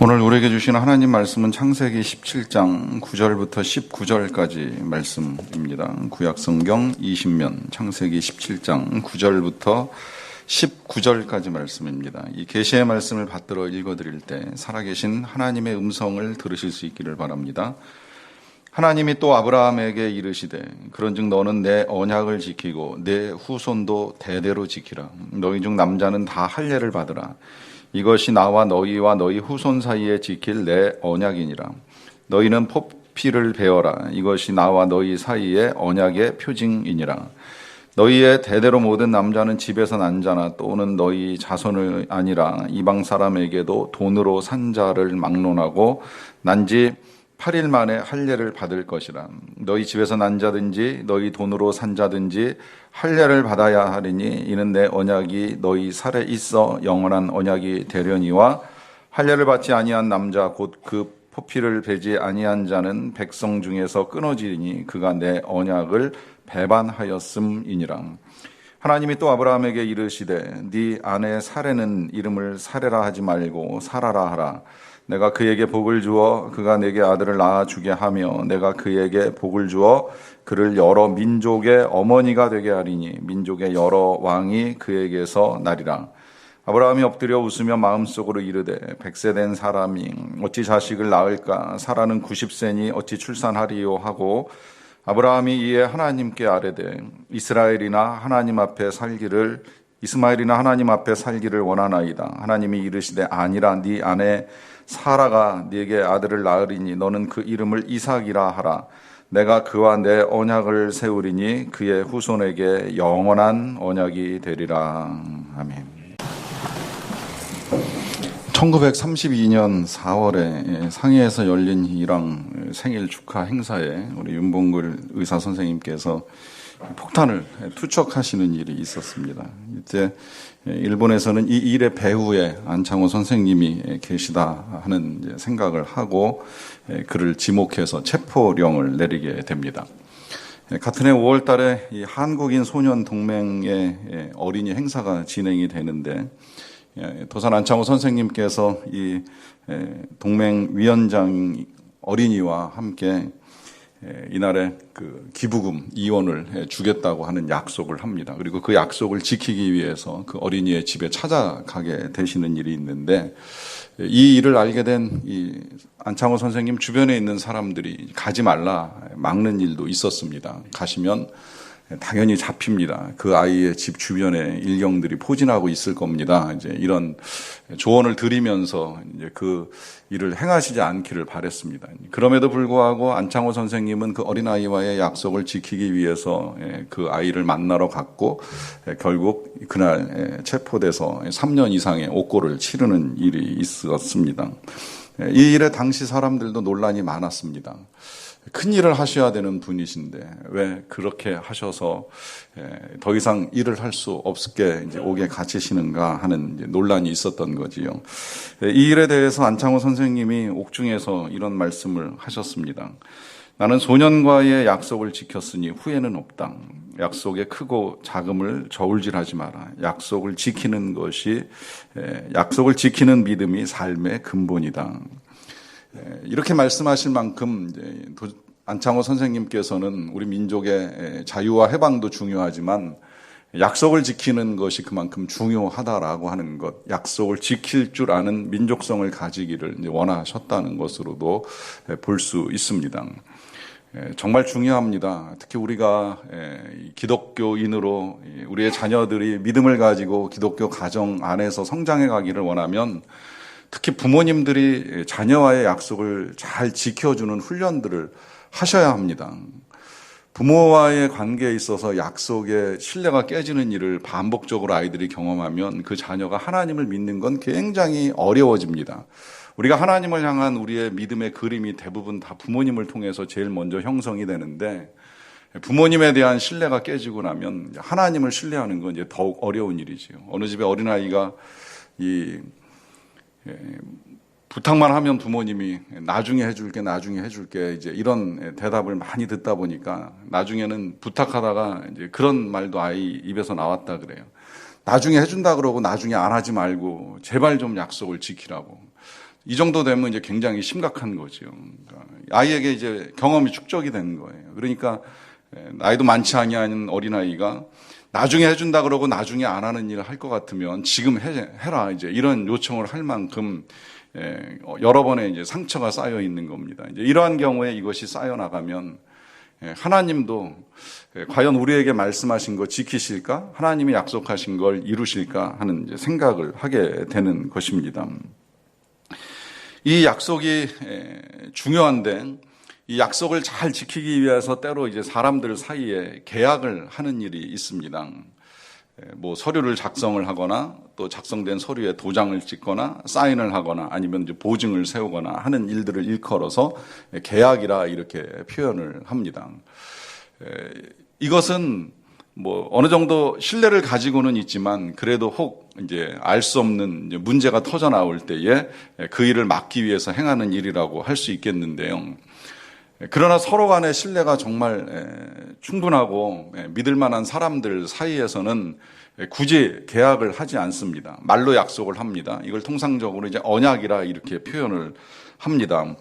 오늘 우리에게 주신 하나님 말씀은 창세기 17장 9절부터 19절까지 말씀입니다. 구약성경 20면 창세기 17장 9절부터 19절까지 말씀입니다. 이 계시의 말씀을 받들어 읽어드릴 때 살아계신 하나님의 음성을 들으실 수 있기를 바랍니다. 하나님이 또 아브라함에게 이르시되 그런즉 너는 내 언약을 지키고 내 후손도 대대로 지키라. 너희 중 남자는 다 할례를 받으라. 이것이 나와 너희와 너희 후손 사이에 지킬 내 언약이니라. 너희는 포피를 베어라. 이것이 나와 너희 사이에 언약의 표징이니라. 너희의 대대로 모든 남자는 집에서 난 자나 또는 너희 자손이 아니라 이방 사람에게도 돈으로 산 자를 막론하고 난지 8일 만에 할례를 받을 것이라. 너희 집에서 난 자든지 너희 돈으로 산 자든지 할례를 받아야 하리니 이는 내 언약이 너희 살에 있어 영원한 언약이 되려니와 할례를 받지 아니한 남자 곧 그 포피를 베지 아니한 자는 백성 중에서 끊어지리니 그가 내 언약을 배반하였음이니라. 하나님이 또 아브라함에게 이르시되 네 아내 사레는 이름을 사레라 하지 말고 사라라 하라. 내가 그에게 복을 주어 그가 내게 아들을 낳아주게 하며 내가 그에게 복을 주어 그를 여러 민족의 어머니가 되게 하리니 민족의 여러 왕이 그에게서 나리라. 아브라함이 엎드려 웃으며 마음속으로 이르되 100세 된 사람이 어찌 자식을 낳을까? 사라는 90세니 어찌 출산하리요 하고 아브라함이 이에 하나님께 아뢰되 이스마엘이나 하나님 앞에 살기를 원하나이다. 하나님이 이르시되 아니라 네 아내 사라가 네게 아들을 낳으리니 너는 그 이름을 이삭이라 하라. 내가 그와 내 언약을 세우리니 그의 후손에게 영원한 언약이 되리라. 아멘. 1932년 4월에 상해에서 열린 이랑 생일 축하 행사에 우리 윤봉글 의사 선생님께서 폭탄을 투척하시는 일이 있었습니다. 이때 일본에서는 이 일의 배후에 안창호 선생님이 계시다 하는 생각을 하고 그를 지목해서 체포령을 내리게 됩니다. 같은 해 5월 달에 이 한국인 소년 동맹의 어린이 행사가 진행이 되는데 도산 안창호 선생님께서 이 동맹위원장 어린이와 함께 이날에 그 기부금 2원을 주겠다고 하는 약속을 합니다. 그리고 그 약속을 지키기 위해서 그 어린이의 집에 찾아가게 되시는 일이 있는데 이 일을 알게 된 이 안창호 선생님 주변에 있는 사람들이 가지 말라 막는 일도 있었습니다. 가시면 당연히 잡힙니다. 그 아이의 집 주변에 일경들이 포진하고 있을 겁니다. 이제 이런 조언을 드리면서 이제 그 일을 행하시지 않기를 바랬습니다. 그럼에도 불구하고 안창호 선생님은 그 어린아이와의 약속을 지키기 위해서 그 아이를 만나러 갔고 결국 그날 체포돼서 3년 이상의 옥고를 치르는 일이 있었습니다. 이 일에 당시 사람들도 논란이 많았습니다. 큰 일을 하셔야 되는 분이신데 왜 그렇게 하셔서 더 이상 일을 할 수 없게 이제 옥에 갇히시는가 하는 이제 논란이 있었던 거지요. 이 일에 대해서 안창호 선생님이 옥중에서 이런 말씀을 하셨습니다. 나는 소년과의 약속을 지켰으니 후회는 없다. 약속에 크고 작음을 저울질하지 마라. 약속을 지키는 믿음이 삶의 근본이다. 이렇게 말씀하실 만큼 안창호 선생님께서는 우리 민족의 자유와 해방도 중요하지만 약속을 지키는 것이 그만큼 중요하다라고 하는 것, 약속을 지킬 줄 아는 민족성을 가지기를 원하셨다는 것으로도 볼 수 있습니다. 정말 중요합니다. 특히 우리가 기독교인으로 우리의 자녀들이 믿음을 가지고 기독교 가정 안에서 성장해 가기를 원하면 특히 부모님들이 자녀와의 약속을 잘 지켜주는 훈련들을 하셔야 합니다. 부모와의 관계에 있어서 약속의 신뢰가 깨지는 일을 반복적으로 아이들이 경험하면 그 자녀가 하나님을 믿는 건 굉장히 어려워집니다. 우리가 하나님을 향한 우리의 믿음의 그림이 대부분 다 부모님을 통해서 제일 먼저 형성이 되는데 부모님에 대한 신뢰가 깨지고 나면 하나님을 신뢰하는 건 이제 더욱 어려운 일이지요. 어느 집에 어린아이가 부탁만 하면 부모님이 나중에 해줄게 이제 이런 대답을 많이 듣다 보니까 나중에는 부탁하다가 이제 그런 말도 아이 입에서 나왔다 그래요. 나중에 해준다 그러고 나중에 안 하지 말고 제발 좀 약속을 지키라고. 이 정도 되면 이제 굉장히 심각한 거죠. 그러니까 아이에게 이제 경험이 축적이 되는 거예요. 그러니까 나이도 많지 아니한 어린아이가 나중에 해준다 그러고 나중에 안 하는 일을 할 것 같으면 지금 해라 이제 이런 요청을 할 만큼 여러 번의 이제 상처가 쌓여 있는 겁니다. 이제 이러한 경우에 이것이 쌓여 나가면 하나님도 과연 우리에게 말씀하신 거 지키실까? 하나님이 약속하신 걸 이루실까? 하는 이제 생각을 하게 되는 것입니다. 이 약속이 중요한데 이 약속을 잘 지키기 위해서 때로 이제 사람들 사이에 계약을 하는 일이 있습니다. 뭐 서류를 작성을 하거나 또 작성된 서류에 도장을 찍거나 사인을 하거나 아니면 이제 보증을 세우거나 하는 일들을 일컬어서 계약이라 이렇게 표현을 합니다. 이것은 뭐 어느 정도 신뢰를 가지고는 있지만 그래도 혹 이제 알 수 없는 이제 문제가 터져 나올 때에 그 일을 막기 위해서 행하는 일이라고 할 수 있겠는데요. 그러나 서로 간의 신뢰가 정말 충분하고 믿을 만한 사람들 사이에서는 굳이 계약을 하지 않습니다. 말로 약속을 합니다. 이걸 통상적으로 이제 언약이라 이렇게 표현을 합니다.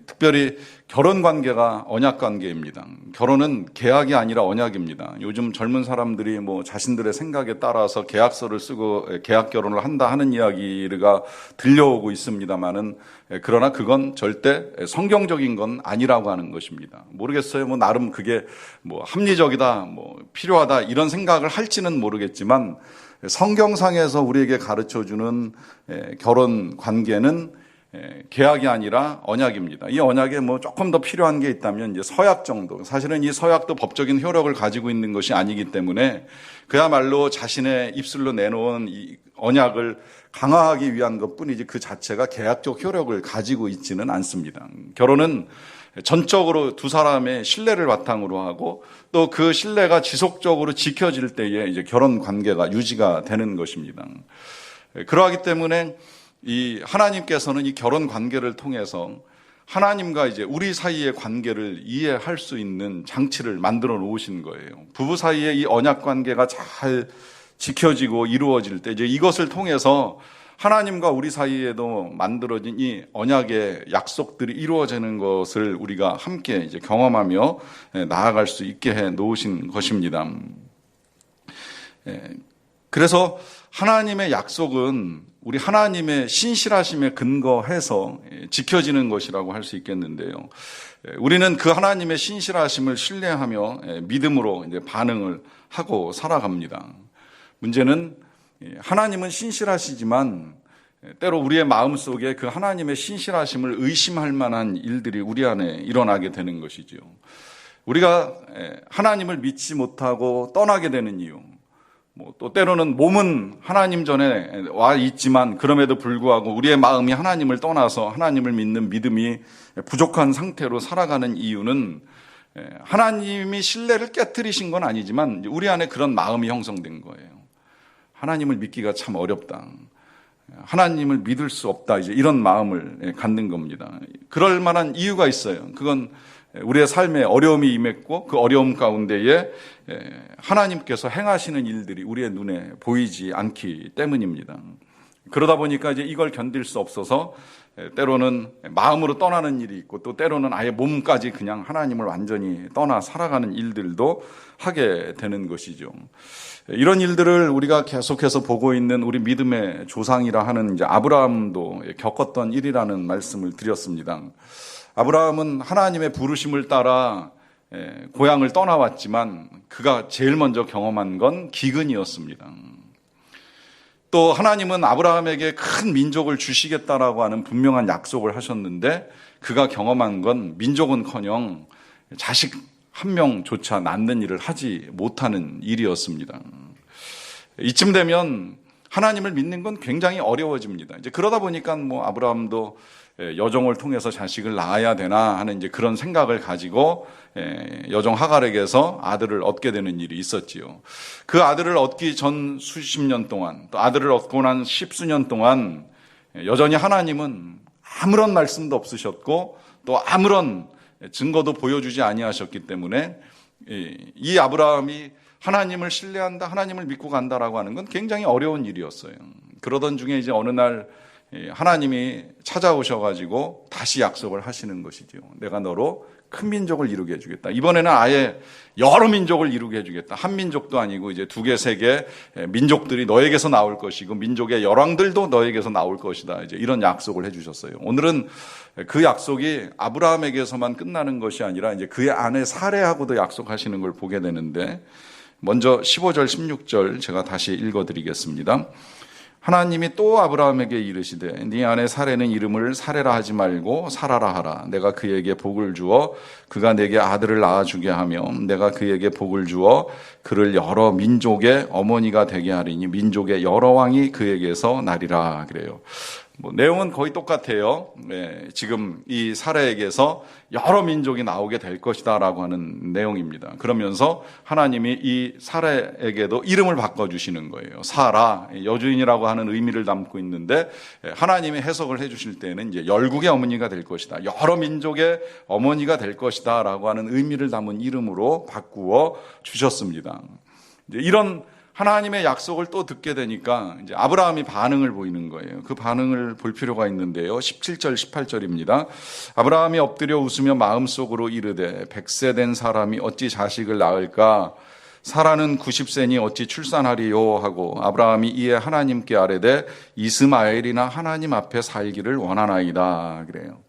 특별히 결혼 관계가 언약 관계입니다. 결혼은 계약이 아니라 언약입니다. 요즘 젊은 사람들이 뭐 자신들의 생각에 따라서 계약서를 쓰고 계약 결혼을 한다 하는 이야기가 들려오고 있습니다만은 그러나 그건 절대 성경적인 건 아니라고 하는 것입니다. 모르겠어요. 뭐 나름 그게 뭐 합리적이다, 뭐 필요하다 이런 생각을 할지는 모르겠지만 성경상에서 우리에게 가르쳐 주는 결혼 관계는 계약이 아니라 언약입니다. 이 언약에 뭐 조금 더 필요한 게 있다면 이제 서약 정도. 사실은 이 서약도 법적인 효력을 가지고 있는 것이 아니기 때문에 그야말로 자신의 입술로 내놓은 이 언약을 강화하기 위한 것뿐이지 그 자체가 계약적 효력을 가지고 있지는 않습니다. 결혼은 전적으로 두 사람의 신뢰를 바탕으로 하고 또 그 신뢰가 지속적으로 지켜질 때에 이제 결혼 관계가 유지가 되는 것입니다. 그러하기 때문에 이 하나님께서는 이 결혼 관계를 통해서 하나님과 이제 우리 사이의 관계를 이해할 수 있는 장치를 만들어 놓으신 거예요. 부부 사이의 이 언약 관계가 잘 지켜지고 이루어질 때 이제 이것을 통해서 하나님과 우리 사이에도 만들어진 이 언약의 약속들이 이루어지는 것을 우리가 함께 이제 경험하며 나아갈 수 있게 해 놓으신 것입니다. 그래서 하나님의 약속은 우리 하나님의 신실하심에 근거해서 지켜지는 것이라고 할 수 있겠는데요. 우리는 그 하나님의 신실하심을 신뢰하며 믿음으로 이제 반응을 하고 살아갑니다. 문제는 하나님은 신실하시지만 때로 우리의 마음속에 그 하나님의 신실하심을 의심할 만한 일들이 우리 안에 일어나게 되는 것이죠. 우리가 하나님을 믿지 못하고 떠나게 되는 이유, 또 때로는 몸은 하나님 전에 와 있지만 그럼에도 불구하고 우리의 마음이 하나님을 떠나서 하나님을 믿는 믿음이 부족한 상태로 살아가는 이유는 하나님이 신뢰를 깨트리신 건 아니지만 우리 안에 그런 마음이 형성된 거예요. 하나님을 믿기가 참 어렵다. 하나님을 믿을 수 없다. 이제 이런 마음을 갖는 겁니다. 그럴 만한 이유가 있어요. 그건 우리의 삶에 어려움이 임했고 그 어려움 가운데에 하나님께서 행하시는 일들이 우리의 눈에 보이지 않기 때문입니다. 그러다 보니까 이제 이걸 견딜 수 없어서 때로는 마음으로 떠나는 일이 있고 또 때로는 아예 몸까지 그냥 하나님을 완전히 떠나 살아가는 일들도 하게 되는 것이죠. 이런 일들을 우리가 계속해서 보고 있는 우리 믿음의 조상이라 하는 이제 아브라함도 겪었던 일이라는 말씀을 드렸습니다. 아브라함은 하나님의 부르심을 따라 고향을 떠나왔지만 그가 제일 먼저 경험한 건 기근이었습니다. 또 하나님은 아브라함에게 큰 민족을 주시겠다라고 하는 분명한 약속을 하셨는데 그가 경험한 건 민족은커녕 자식 한 명조차 낳는 일을 하지 못하는 일이었습니다. 이쯤 되면 하나님을 믿는 건 굉장히 어려워집니다. 이제 그러다 보니까 뭐 아브라함도 여종을 통해서 자식을 낳아야 되나 하는 이제 그런 생각을 가지고 여종 하갈에게서 아들을 얻게 되는 일이 있었지요. 그 아들을 얻기 전 수십 년 동안 또 아들을 얻고 난 십수년 동안 여전히 하나님은 아무런 말씀도 없으셨고 또 아무런 증거도 보여주지 아니하셨기 때문에 이 아브라함이 하나님을 신뢰한다, 하나님을 믿고 간다라고 하는 건 굉장히 어려운 일이었어요. 그러던 중에 이제 어느 날 하나님이 찾아오셔가지고 다시 약속을 하시는 것이죠. 내가 너로 큰 민족을 이루게 해주겠다. 이번에는 아예 여러 민족을 이루게 해주겠다. 한 민족도 아니고 이제 두 개, 세 개 민족들이 너에게서 나올 것이고 민족의 열왕들도 너에게서 나올 것이다. 이제 이런 약속을 해주셨어요. 오늘은 그 약속이 아브라함에게서만 끝나는 것이 아니라 이제 그의 아내 사레하고도 약속하시는 걸 보게 되는데, 먼저 15절, 16절 제가 다시 읽어드리겠습니다. 하나님이 또 아브라함에게 이르시되 네 아내 사레는 이름을 사레라 하지 말고 사라라 하라. 내가 그에게 복을 주어 그가 내게 아들을 낳아주게 하며 내가 그에게 복을 주어 그를 여러 민족의 어머니가 되게 하리니 민족의 여러 왕이 그에게서 나리라. 그래요. 내용은 거의 똑같아요. 지금 이 사라에게서 여러 민족이 나오게 될 것이다 라고 하는 내용입니다. 그러면서 하나님이 이 사라에게도 이름을 바꿔주시는 거예요. 사라, 여주인이라고 하는 의미를 담고 있는데, 하나님이 해석을 해주실 때는 이제 열국의 어머니가 될 것이다, 여러 민족의 어머니가 될 것이다 라고 하는 의미를 담은 이름으로 바꾸어 주셨습니다. 이런 하나님의 약속을 또 듣게 되니까 이제 아브라함이 반응을 보이는 거예요. 그 반응을 볼 필요가 있는데요. 17절, 18절입니다. 아브라함이 엎드려 웃으며 마음속으로 이르되 100세 된 사람이 어찌 자식을 낳을까? 사라는 90세니 어찌 출산하리요? 하고 아브라함이 이에 하나님께 아뢰되 이스마엘이나 하나님 앞에 살기를 원하나이다. 그래요.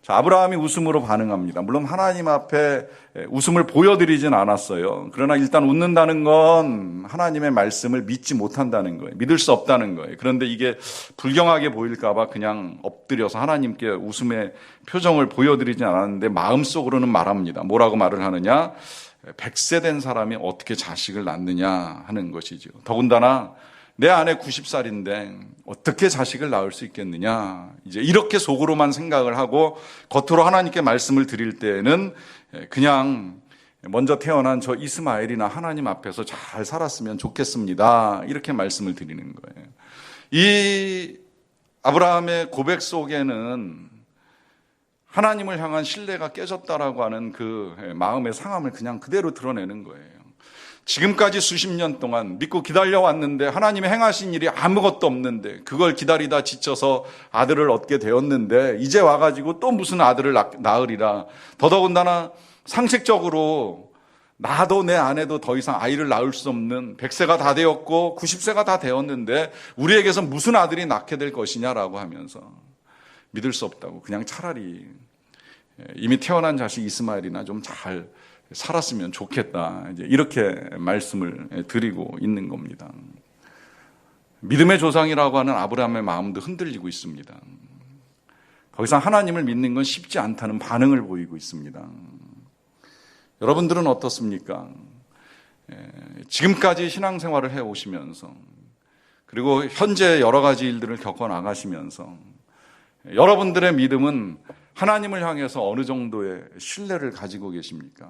자, 아브라함이 웃음으로 반응합니다. 물론 하나님 앞에 웃음을 보여드리진 않았어요. 그러나 일단 웃는다는 건 하나님의 말씀을 믿지 못한다는 거예요. 믿을 수 없다는 거예요. 그런데 이게 불경하게 보일까 봐 그냥 엎드려서 하나님께 웃음의 표정을 보여드리진 않았는데 마음속으로는 말합니다. 뭐라고 말을 하느냐? 100세 된 사람이 어떻게 자식을 낳느냐 하는 것이죠. 더군다나 내 아내 90살인데 어떻게 자식을 낳을 수 있겠느냐. 이제 이렇게 속으로만 생각을 하고 겉으로 하나님께 말씀을 드릴 때에는 그냥 먼저 태어난 저 이스마엘이나 하나님 앞에서 잘 살았으면 좋겠습니다. 이렇게 말씀을 드리는 거예요. 이 아브라함의 고백 속에는 하나님을 향한 신뢰가 깨졌다라고 하는 그 마음의 상함을 그냥 그대로 드러내는 거예요. 지금까지 수십 년 동안 믿고 기다려왔는데 하나님이 행하신 일이 아무것도 없는데 그걸 기다리다 지쳐서 아들을 얻게 되었는데 이제 와가지고 또 무슨 아들을 낳으리라. 더더군다나 상식적으로 나도 내 아내도 더 이상 아이를 낳을 수 없는 100세가 다 되었고 90세가 다 되었는데 우리에게서 무슨 아들이 낳게 될 것이냐라고 하면서 믿을 수 없다고 그냥 차라리 이미 태어난 자식 이스마엘이나 좀 잘 살았으면 좋겠다. 이제 이렇게 말씀을 드리고 있는 겁니다. 믿음의 조상이라고 하는 아브라함의 마음도 흔들리고 있습니다. 더 이상 하나님을 믿는 건 쉽지 않다는 반응을 보이고 있습니다. 여러분들은 어떻습니까? 지금까지 신앙생활을 해오시면서 그리고 현재 여러 가지 일들을 겪어나가시면서 여러분들의 믿음은 하나님을 향해서 어느 정도의 신뢰를 가지고 계십니까?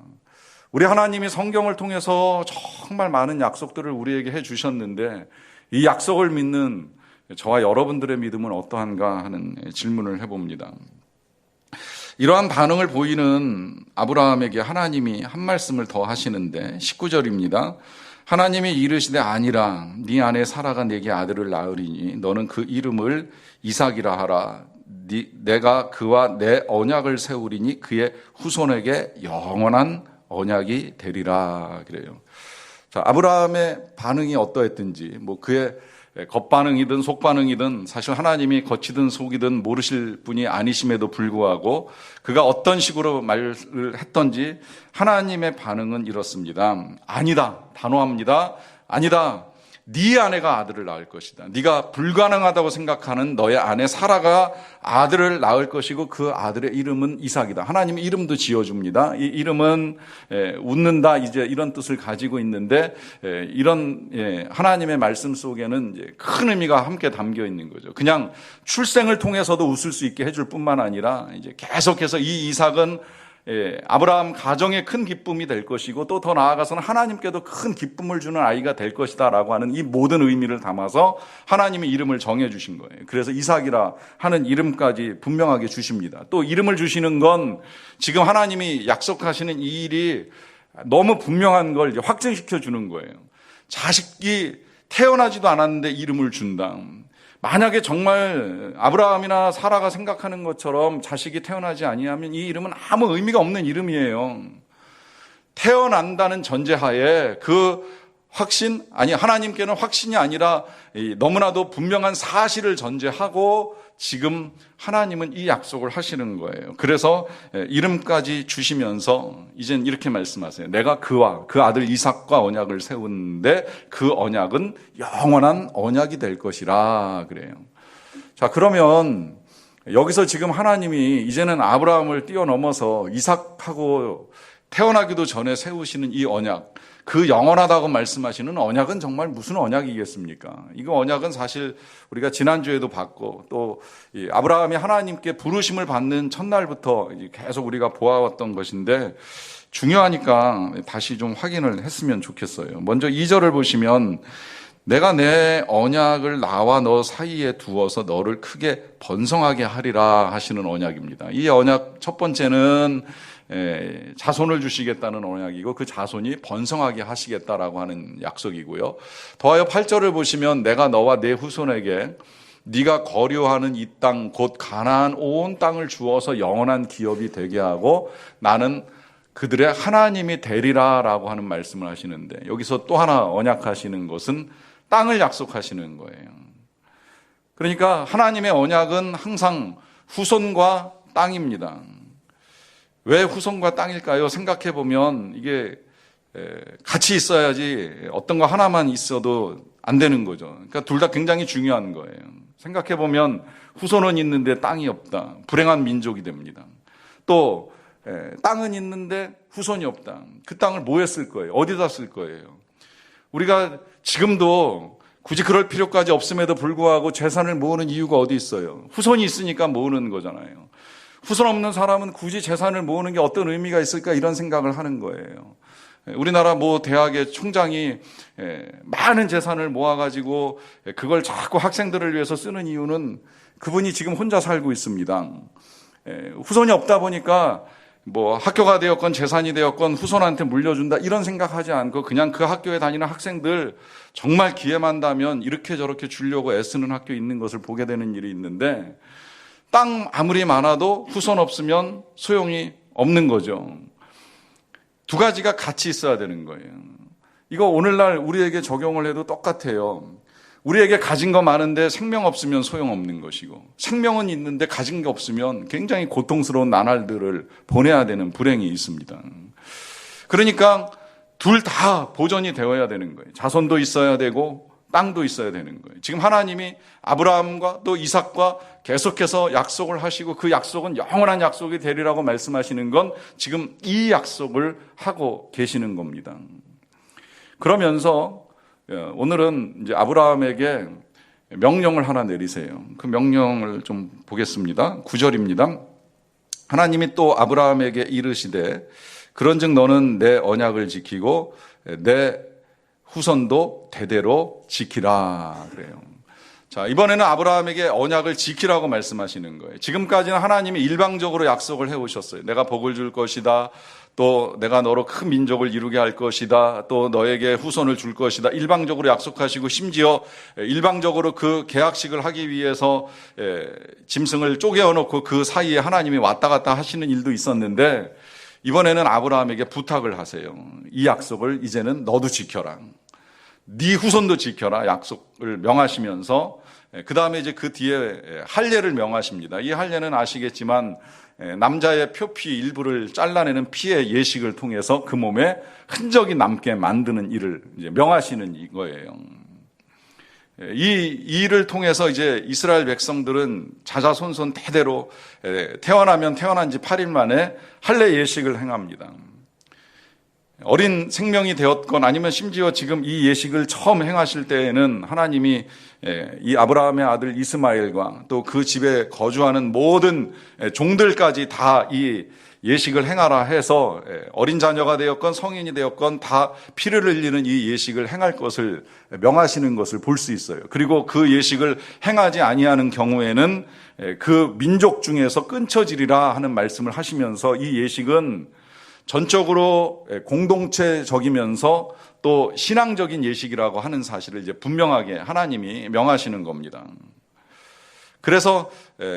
우리 하나님이 성경을 통해서 정말 많은 약속들을 우리에게 해주셨는데 이 약속을 믿는 저와 여러분들의 믿음은 어떠한가 하는 질문을 해봅니다. 이러한 반응을 보이는 아브라함에게 하나님이 한 말씀을 더 하시는데 19절입니다. 하나님이 이르시되 아니라 네 아내 사라가 내게 아들을 낳으리니 너는 그 이름을 이삭이라 하라. 내가 그와 내 언약을 세우리니 그의 후손에게 영원한 언약이 되리라. 그래요. 자, 아브라함의 반응이 어떠했든지 그의 겉반응이든 속반응이든 사실 하나님이 겉이든 속이든 모르실 분이 아니심에도 불구하고 그가 어떤 식으로 말을 했던지 하나님의 반응은 이렇습니다. 아니다. 단호합니다. 아니다. 네 아내가 아들을 낳을 것이다. 네가 불가능하다고 생각하는 너의 아내 사라가 아들을 낳을 것이고 그 아들의 이름은 이삭이다. 하나님이 이름도 지어줍니다. 이 이름은 웃는다 이제 이런 뜻을 가지고 있는데 이런 하나님의 말씀 속에는 이제 큰 의미가 함께 담겨 있는 거죠. 그냥 출생을 통해서도 웃을 수 있게 해줄 뿐만 아니라 이제 계속해서 이 이삭은 아브라함 가정의 큰 기쁨이 될 것이고 또 더 나아가서는 하나님께도 큰 기쁨을 주는 아이가 될 것이다 라고 하는 이 모든 의미를 담아서 하나님이 이름을 정해 주신 거예요. 그래서 이삭이라 하는 이름까지 분명하게 주십니다. 또 이름을 주시는 건 지금 하나님이 약속하시는 이 일이 너무 분명한 걸 이제 확증시켜 주는 거예요. 자식이 태어나지도 않았는데 이름을 준다. 만약에 정말 아브라함이나 사라가 생각하는 것처럼 자식이 태어나지 아니하면 이 이름은 아무 의미가 없는 이름이에요. 태어난다는 전제하에 그 확신, 아니 하나님께는 확신이 아니라 너무나도 분명한 사실을 전제하고 지금 하나님은 이 약속을 하시는 거예요. 그래서 이름까지 주시면서 이젠 이렇게 말씀하세요. 내가 그와 그 아들 이삭과 언약을 세우는데 그 언약은 영원한 언약이 될 것이라 그래요. 자, 그러면 여기서 지금 하나님이 이제는 아브라함을 뛰어넘어서 이삭하고 태어나기도 전에 세우시는 이 언약, 그 영원하다고 말씀하시는 언약은 정말 무슨 언약이겠습니까? 이거 언약은 사실 우리가 지난주에도 봤고 또 아브라함이 하나님께 부르심을 받는 첫날부터 계속 우리가 보아왔던 것인데 중요하니까 다시 좀 확인을 했으면 좋겠어요. 먼저 2절을 보시면 내가 내 언약을 나와 너 사이에 두어서 너를 크게 번성하게 하리라 하시는 언약입니다. 이 언약 첫 번째는 자손을 주시겠다는 언약이고 그 자손이 번성하게 하시겠다라고 하는 약속이고요. 더하여 8절을 보시면 내가 너와 내 후손에게 네가 거류하는 이 땅 곧 가나안 온 땅을 주어서 영원한 기업이 되게 하고 나는 그들의 하나님이 되리라라고 하는 말씀을 하시는데 여기서 또 하나 언약하시는 것은 땅을 약속하시는 거예요. 그러니까 하나님의 언약은 항상 후손과 땅입니다. 왜 후손과 땅일까요? 생각해 보면 이게 같이 있어야지 어떤 거 하나만 있어도 안 되는 거죠. 그러니까 둘 다 굉장히 중요한 거예요. 생각해 보면 후손은 있는데 땅이 없다. 불행한 민족이 됩니다. 또 땅은 있는데 후손이 없다. 그 땅을 뭐 했을 거예요? 어디다 쓸 거예요? 우리가 지금도 굳이 그럴 필요까지 없음에도 불구하고 재산을 모으는 이유가 어디 있어요? 후손이 있으니까 모으는 거잖아요. 후손 없는 사람은 굳이 재산을 모으는 게 어떤 의미가 있을까 이런 생각을 하는 거예요. 우리나라 대학의 총장이 많은 재산을 모아가지고 그걸 자꾸 학생들을 위해서 쓰는 이유는 그분이 지금 혼자 살고 있습니다. 후손이 없다 보니까 학교가 되었건 재산이 되었건 후손한테 물려준다 이런 생각하지 않고 그냥 그 학교에 다니는 학생들 정말 기회만 다면 이렇게 저렇게 주려고 애쓰는 학교 있는 것을 보게 되는 일이 있는데 땅 아무리 많아도 후손 없으면 소용이 없는 거죠. 두 가지가 같이 있어야 되는 거예요. 이거 오늘날 우리에게 적용을 해도 똑같아요. 우리에게 가진 거 많은데 생명 없으면 소용없는 것이고 생명은 있는데 가진 게 없으면 굉장히 고통스러운 나날들을 보내야 되는 불행이 있습니다. 그러니까 둘 다 보존이 되어야 되는 거예요. 자손도 있어야 되고 땅도 있어야 되는 거예요. 지금 하나님이 아브라함과 또 이삭과 계속해서 약속을 하시고 그 약속은 영원한 약속이 되리라고 말씀하시는 건 지금 이 약속을 하고 계시는 겁니다. 그러면서 오늘은 이제 아브라함에게 명령을 하나 내리세요. 그 명령을 좀 보겠습니다. 9절입니다. 하나님이 또 아브라함에게 이르시되 그런즉 너는 내 언약을 지키고 내 후손도 대대로 지키라 그래요. 자, 이번에는 아브라함에게 언약을 지키라고 말씀하시는 거예요. 지금까지는 하나님이 일방적으로 약속을 해오셨어요. 내가 복을 줄 것이다. 또 내가 너로 큰 민족을 이루게 할 것이다. 또 너에게 후손을 줄 것이다. 일방적으로 약속하시고 심지어 일방적으로 그 계약식을 하기 위해서 짐승을 쪼개어놓고 그 사이에 하나님이 왔다 갔다 하시는 일도 있었는데 이번에는 아브라함에게 부탁을 하세요. 이 약속을 이제는 너도 지켜라. 네 후손도 지켜라. 약속을 명하시면서 그 다음에 이제 그 뒤에 할례를 명하십니다. 이 할례는 아시겠지만 남자의 표피 일부를 잘라내는 피의 예식을 통해서 그 몸에 흔적이 남게 만드는 일을 이제 명하시는 이거예요. 이 일을 통해서 이제 이스라엘 백성들은 자자손손 대대로 태어나면 태어난 지 8일 만에 할례 예식을 행합니다. 어린 생명이 되었건 아니면 심지어 지금 이 예식을 처음 행하실 때에는 하나님이 이 아브라함의 아들 이스마엘과 또 그 집에 거주하는 모든 종들까지 다 이 예식을 행하라 해서 어린 자녀가 되었건 성인이 되었건 다 피를 흘리는 이 예식을 행할 것을 명하시는 것을 볼 수 있어요. 그리고 그 예식을 행하지 아니하는 경우에는 그 민족 중에서 끊쳐지리라 하는 말씀을 하시면서 이 예식은 전적으로 공동체적이면서 또 신앙적인 예식이라고 하는 사실을 이제 분명하게 하나님이 명하시는 겁니다. 그래서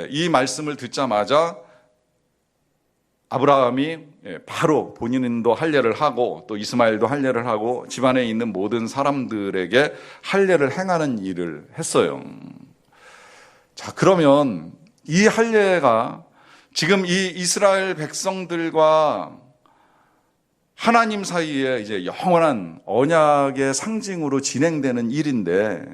이 말씀을 듣자마자 아브라함이 바로 본인도 할례를 하고 또 이스마엘도 할례를 하고 집안에 있는 모든 사람들에게 할례를 행하는 일을 했어요. 자, 그러면 이 할례가 지금 이 이스라엘 백성들과 하나님 사이에 이제 영원한 언약의 상징으로 진행되는 일인데,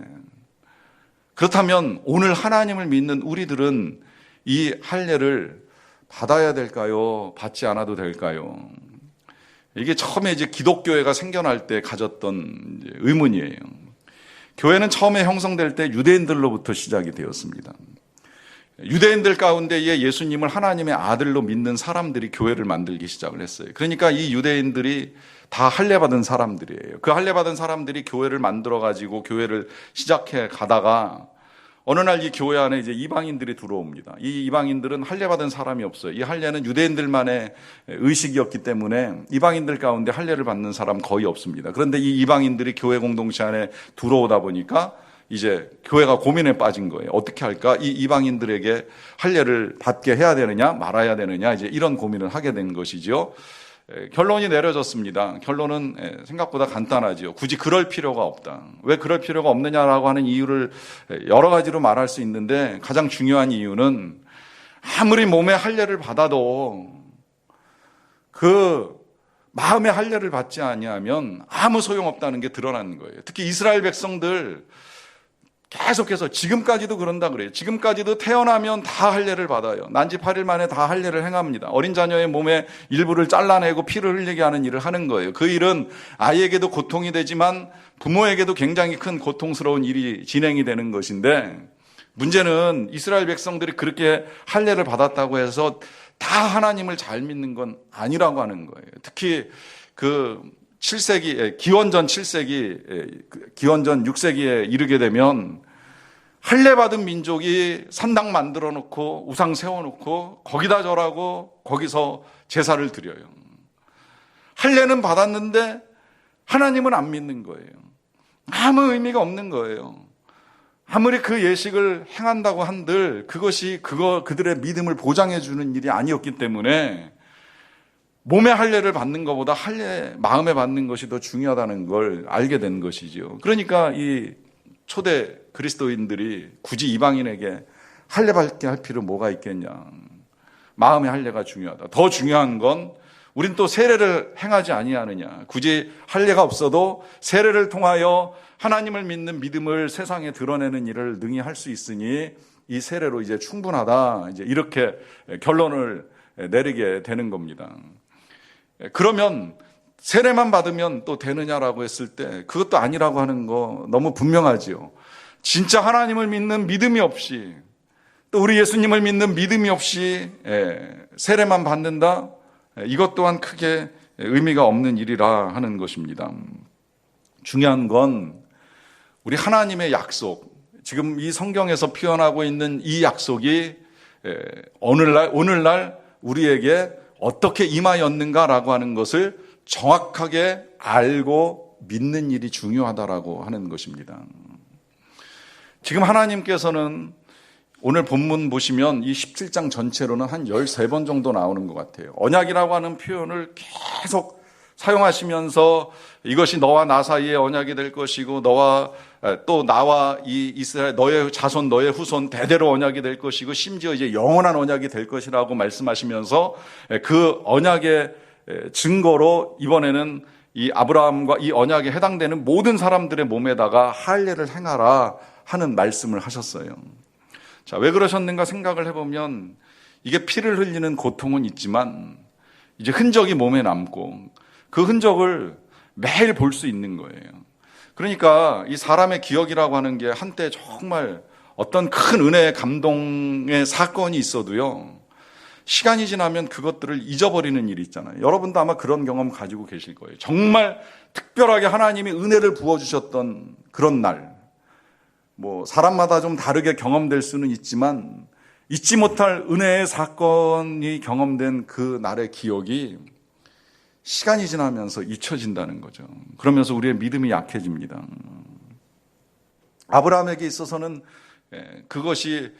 그렇다면 오늘 하나님을 믿는 우리들은 이 할례를 받아야 될까요? 받지 않아도 될까요? 이게 처음에 이제 기독교회가 생겨날 때 가졌던 의문이에요. 교회는 처음에 형성될 때 유대인들로부터 시작이 되었습니다. 유대인들 가운데에 예수님을 하나님의 아들로 믿는 사람들이 교회를 만들기 시작을 했어요. 그러니까 이 유대인들이 다 할례받은 사람들이에요. 그 할례받은 사람들이 교회를 만들어가지고 교회를 시작해 가다가 어느 날 이 교회 안에 이제 이방인들이 들어옵니다. 이 이방인들은 할례받은 사람이 없어요. 이 할례는 유대인들만의 의식이었기 때문에 이방인들 가운데 할례를 받는 사람 거의 없습니다. 그런데 이 이방인들이 교회 공동체 안에 들어오다 보니까 이제 교회가 고민에 빠진 거예요. 어떻게 할까? 이 이방인들에게 할례를 받게 해야 되느냐, 말아야 되느냐, 이제 이런 고민을 하게 된 것이죠. 결론이 내려졌습니다. 결론은 생각보다 간단하죠. 굳이 그럴 필요가 없다. 왜 그럴 필요가 없느냐라고 하는 이유를 여러 가지로 말할 수 있는데, 가장 중요한 이유는 아무리 몸에 할례를 받아도 그 마음의 할례를 받지 아니하면 아무 소용없다는 게 드러나는 거예요. 특히 이스라엘 백성들 계속해서 지금까지도 그런다 그래요. 지금까지도 태어나면 다 할례를 받아요. 난지 8일 만에 다 할례를 행합니다. 어린 자녀의 몸에 일부를 잘라내고 피를 흘리게 하는 일을 하는 거예요. 그 일은 아이에게도 고통이 되지만 부모에게도 굉장히 큰 고통스러운 일이 진행이 되는 것인데, 문제는 이스라엘 백성들이 그렇게 할례를 받았다고 해서 다 하나님을 잘 믿는 건 아니라고 하는 거예요. 특히 그 7세기, 기원전 7세기, 기원전 6세기에 이르게 되면 할례받은 민족이 산당 만들어 놓고 우상 세워놓고 거기다 절하고 거기서 제사를 드려요. 할례는 받았는데 하나님은 안 믿는 거예요. 아무 의미가 없는 거예요. 아무리 그 예식을 행한다고 한들 그것이 그들의 믿음을 보장해 주는 일이 아니었기 때문에 몸의 할례를 받는 것보다 마음에 받는 것이 더 중요하다는 걸 알게 된 것이죠. 그러니까 이 초대 그리스도인들이 굳이 이방인에게 할례 받게 할 필요 뭐가 있겠냐. 마음의 할례가 중요하다. 더 중요한 건 우린 또 세례를 행하지 아니하느냐. 굳이 할례가 없어도 세례를 통하여 하나님을 믿는 믿음을 세상에 드러내는 일을 능히 할 수 있으니 이 세례로 이제 충분하다. 이제 이렇게 결론을 내리게 되는 겁니다. 그러면 세례만 받으면 또 되느냐라고 했을 때 그것도 아니라고 하는 거 너무 분명하지요. 진짜 하나님을 믿는 믿음이 없이, 또 우리 예수님을 믿는 믿음이 없이 세례만 받는다? 이것 또한 크게 의미가 없는 일이라 하는 것입니다. 중요한 건 우리 하나님의 약속, 지금 이 성경에서 표현하고 있는 이 약속이 오늘날 우리에게 어떻게 임하였는가라고 하는 것을 정확하게 알고 믿는 일이 중요하다라고 하는 것입니다. 지금 하나님께서는 오늘 본문 보시면 이 17장 전체로는 한 13번 정도 나오는 것 같아요. 언약이라고 하는 표현을 계속 사용하시면서 이것이 너와 나 사이의 언약이 될 것이고 너와 또 나와 이 이스라엘 너의 자손 너의 후손 대대로 언약이 될 것이고 심지어 이제 영원한 언약이 될 것이라고 말씀하시면서 그 언약의 증거로 이번에는 이 아브라함과 이 언약에 해당되는 모든 사람들의 몸에다가 할례를 행하라 하는 말씀을 하셨어요. 자, 왜 그러셨는가 생각을 해보면 이게 피를 흘리는 고통은 있지만 이제 흔적이 몸에 남고 그 흔적을 매일 볼 수 있는 거예요. 그러니까 이 사람의 기억이라고 하는 게 한때 정말 어떤 큰 은혜의 감동의 사건이 있어도요, 시간이 지나면 그것들을 잊어버리는 일이 있잖아요. 여러분도 아마 그런 경험 가지고 계실 거예요. 정말 특별하게 하나님이 은혜를 부어주셨던 그런 날, 뭐 사람마다 좀 다르게 경험될 수는 있지만 잊지 못할 은혜의 사건이 경험된 그 날의 기억이 시간이 지나면서 잊혀진다는 거죠. 그러면서 우리의 믿음이 약해집니다. 아브라함에게 있어서는 그것이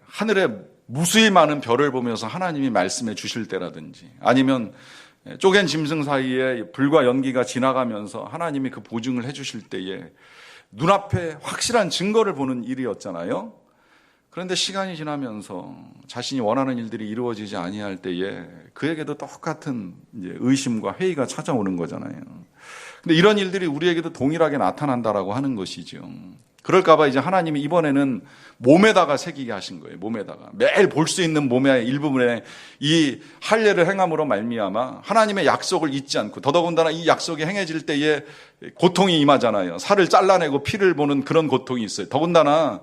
하늘에 무수히 많은 별을 보면서 하나님이 말씀해 주실 때라든지, 아니면 쪼갠 짐승 사이에 불과 연기가 지나가면서 하나님이 그 보증을 해 주실 때에 눈앞에 확실한 증거를 보는 일이었잖아요. 그런데 시간이 지나면서 자신이 원하는 일들이 이루어지지 아니할 때에 그에게도 똑같은 의심과 회의가 찾아오는 거잖아요. 근데 이런 일들이 우리에게도 동일하게 나타난다라고 하는 것이죠. 그럴까봐 이제 하나님이 이번에는 몸에다가 새기게 하신 거예요. 몸에다가 매일 볼 수 있는 몸의 일부분에 이 할례를 행함으로 말미암아 하나님의 약속을 잊지 않고, 더더군다나 이 약속이 행해질 때에 고통이 임하잖아요. 살을 잘라내고 피를 보는 그런 고통이 있어요. 더군다나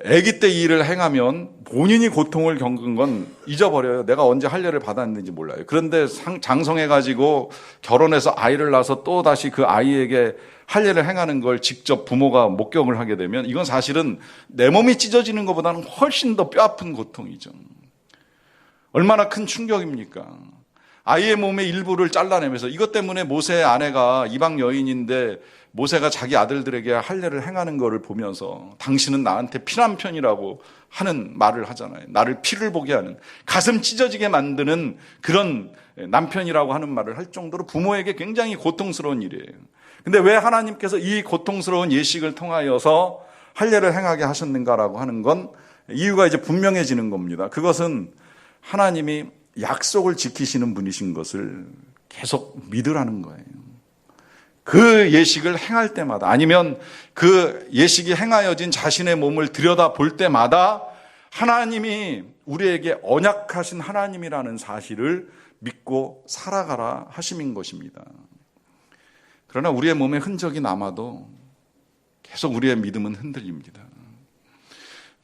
아기 때 이 일을 행하면 본인이 고통을 겪은 건 잊어버려요. 내가 언제 할례를 받았는지 몰라요. 그런데 장성해가지고 결혼해서 아이를 낳아서 또 다시 그 아이에게 할례를 행하는 걸 직접 부모가 목격을 하게 되면 이건 사실은 내 몸이 찢어지는 것보다는 훨씬 더 뼈아픈 고통이죠. 얼마나 큰 충격입니까? 아이의 몸의 일부를 잘라내면서, 이것 때문에 모세의 아내가 이방 여인인데 모세가 자기 아들들에게 할례를 행하는 것을 보면서 당신은 나한테 피난 편이라고 하는 말을 하잖아요. 나를 피를 보게 하는, 가슴 찢어지게 만드는 그런 남편이라고 하는 말을 할 정도로 부모에게 굉장히 고통스러운 일이에요. 근데 왜 하나님께서 이 고통스러운 예식을 통하여서 할례를 행하게 하셨는가라고 하는 건 이유가 이제 분명해지는 겁니다. 그것은 하나님이 약속을 지키시는 분이신 것을 계속 믿으라는 거예요. 그 예식을 행할 때마다, 아니면 그 예식이 행하여진 자신의 몸을 들여다 볼 때마다 하나님이 우리에게 언약하신 하나님이라는 사실을 믿고 살아가라 하심인 것입니다. 그러나 우리의 몸에 흔적이 남아도 계속 우리의 믿음은 흔들립니다.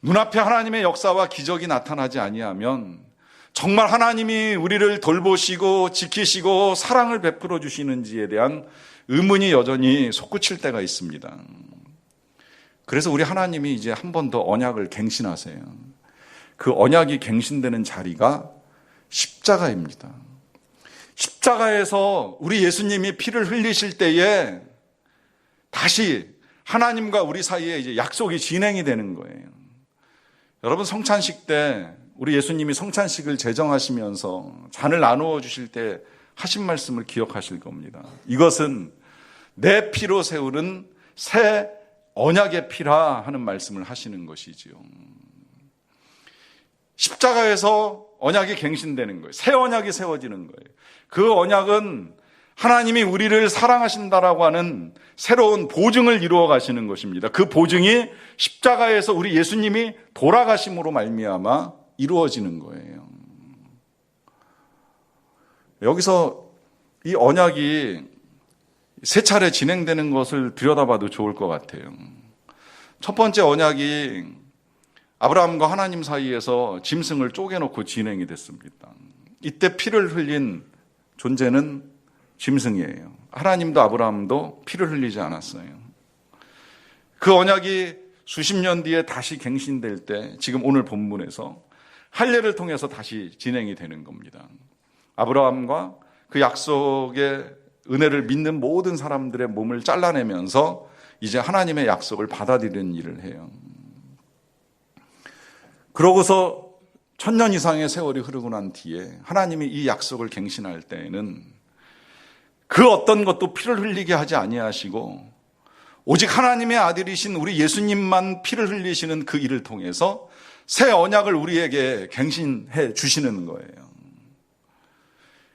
눈앞에 하나님의 역사와 기적이 나타나지 아니하면 정말 하나님이 우리를 돌보시고 지키시고 사랑을 베풀어 주시는지에 대한 의문이 여전히 솟구칠 때가 있습니다. 그래서 우리 하나님이 이제 한 번 더 언약을 갱신하세요. 그 언약이 갱신되는 자리가 십자가입니다. 십자가에서 우리 예수님이 피를 흘리실 때에 다시 하나님과 우리 사이에 이제 약속이 진행이 되는 거예요. 여러분, 성찬식 때 우리 예수님이 성찬식을 제정하시면서 잔을 나누어 주실 때 하신 말씀을 기억하실 겁니다. 이것은 내 피로 세우는 새 언약의 피라 하는 말씀을 하시는 것이지요. 십자가에서 언약이 갱신되는 거예요. 새 언약이 세워지는 거예요. 그 언약은 하나님이 우리를 사랑하신다라고 하는 새로운 보증을 이루어 가시는 것입니다. 그 보증이 십자가에서 우리 예수님이 돌아가심으로 말미암아 이루어지는 거예요. 여기서 이 언약이 세 차례 진행되는 것을 들여다봐도 좋을 것 같아요. 첫 번째 언약이 아브라함과 하나님 사이에서 짐승을 쪼개놓고 진행이 됐습니다. 이때 피를 흘린 존재는 짐승이에요. 하나님도 아브라함도 피를 흘리지 않았어요. 그 언약이 수십 년 뒤에 다시 갱신될 때 지금 오늘 본문에서 할례를 통해서 다시 진행이 되는 겁니다. 아브라함과 그 약속의 은혜를 믿는 모든 사람들의 몸을 잘라내면서 이제 하나님의 약속을 받아들이는 일을 해요. 그러고서 1000년 이상의 세월이 흐르고 난 뒤에 하나님이 이 약속을 갱신할 때에는 그 어떤 것도 피를 흘리게 하지 아니하시고 오직 하나님의 아들이신 우리 예수님만 피를 흘리시는 그 일을 통해서 새 언약을 우리에게 갱신해 주시는 거예요.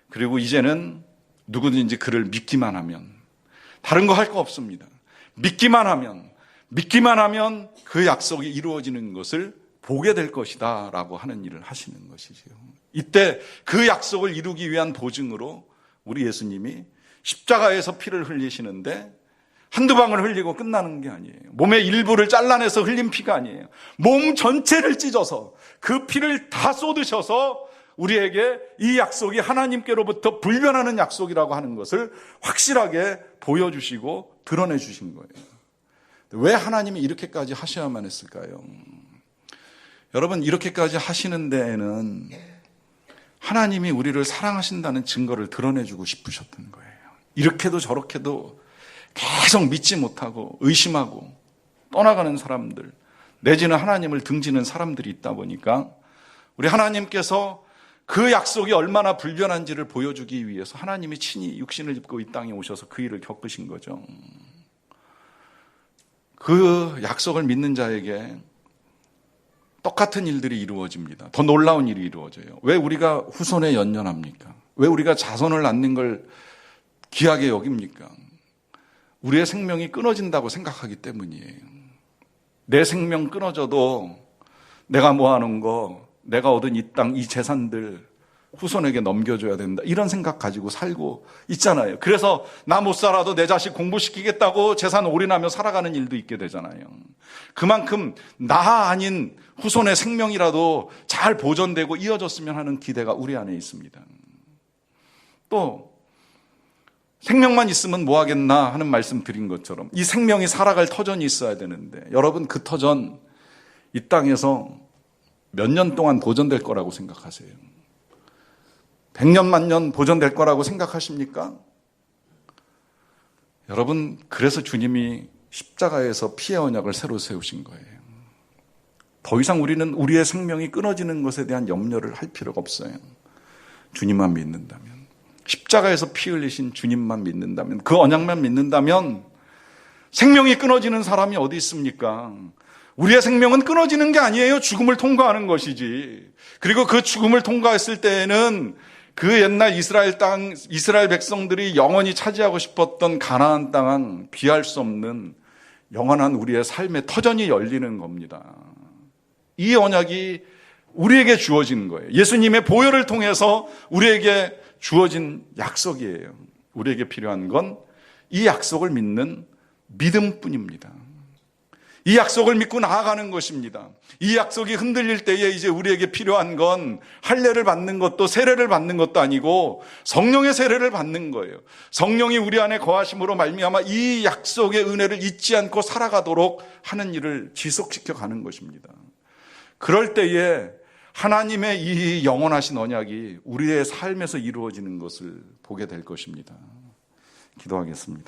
그리고 이제는 누구든지 그를 믿기만 하면, 다른 거 할 거 없습니다. 믿기만 하면 그 약속이 이루어지는 것을 보게 될 것이다 라고 하는 일을 하시는 것이지요. 이때 그 약속을 이루기 위한 보증으로 우리 예수님이 십자가에서 피를 흘리시는데 한두 방울 흘리고 끝나는 게 아니에요. 몸의 일부를 잘라내서 흘린 피가 아니에요. 몸 전체를 찢어서 그 피를 다 쏟으셔서 우리에게 이 약속이 하나님께로부터 불변하는 약속이라고 하는 것을 확실하게 보여주시고 드러내 주신 거예요. 왜 하나님이 이렇게까지 하셔야만 했을까요? 여러분, 이렇게까지 하시는 데에는 하나님이 우리를 사랑하신다는 증거를 드러내주고 싶으셨던 거예요. 이렇게도 저렇게도 계속 믿지 못하고 의심하고 떠나가는 사람들, 내지는 하나님을 등지는 사람들이 있다 보니까 우리 하나님께서 그 약속이 얼마나 불변한지를 보여주기 위해서 하나님이 친히 육신을 입고 이 땅에 오셔서 그 일을 겪으신 거죠. 그 약속을 믿는 자에게 똑같은 일들이 이루어집니다. 더 놀라운 일이 이루어져요. 왜 우리가 후손에 연연합니까? 왜 우리가 자손을 낳는 걸 귀하게 여깁니까? 우리의 생명이 끊어진다고 생각하기 때문이에요. 내 생명 끊어져도 내가 모아놓은 거, 내가 얻은 이 땅, 이 재산들 후손에게 넘겨줘야 된다. 이런 생각 가지고 살고 있잖아요. 그래서 나 못 살아도 내 자식 공부시키겠다고 재산 올인하며 살아가는 일도 있게 되잖아요. 그만큼 나 아닌 후손의 생명이라도 잘 보존되고 이어졌으면 하는 기대가 우리 안에 있습니다. 또 생명만 있으면 뭐 하겠나 하는 말씀 드린 것처럼 이 생명이 살아갈 터전이 있어야 되는데 여러분 그 터전 이 땅에서 몇 년 동안 보존될 거라고 생각하세요? 100년 만년 보존될 거라고 생각하십니까? 여러분 그래서 주님이 십자가에서 피의 언약을 새로 세우신 거예요. 더 이상 우리는 우리의 생명이 끊어지는 것에 대한 염려를 할 필요가 없어요. 주님만 믿는다면, 십자가에서 피 흘리신 주님만 믿는다면, 그 언약만 믿는다면 생명이 끊어지는 사람이 어디 있습니까? 우리의 생명은 끊어지는 게 아니에요. 죽음을 통과하는 것이지. 그리고 그 죽음을 통과했을 때에는 그 옛날 이스라엘 백성들이 영원히 차지하고 싶었던 가나안 땅은 비할 수 없는 영원한 우리의 삶의 터전이 열리는 겁니다. 이 언약이 우리에게 주어진 거예요. 예수님의 보혈을 통해서 우리에게 주어진 약속이에요. 우리에게 필요한 건 이 약속을 믿는 믿음뿐입니다. 이 약속을 믿고 나아가는 것입니다. 이 약속이 흔들릴 때에 이제 우리에게 필요한 건 할례를 받는 것도 세례를 받는 것도 아니고 성령의 세례를 받는 거예요. 성령이 우리 안에 거하심으로 말미암아 이 약속의 은혜를 잊지 않고 살아가도록 하는 일을 지속시켜 가는 것입니다. 그럴 때에 하나님의 이 영원하신 언약이 우리의 삶에서 이루어지는 것을 보게 될 것입니다. 기도하겠습니다.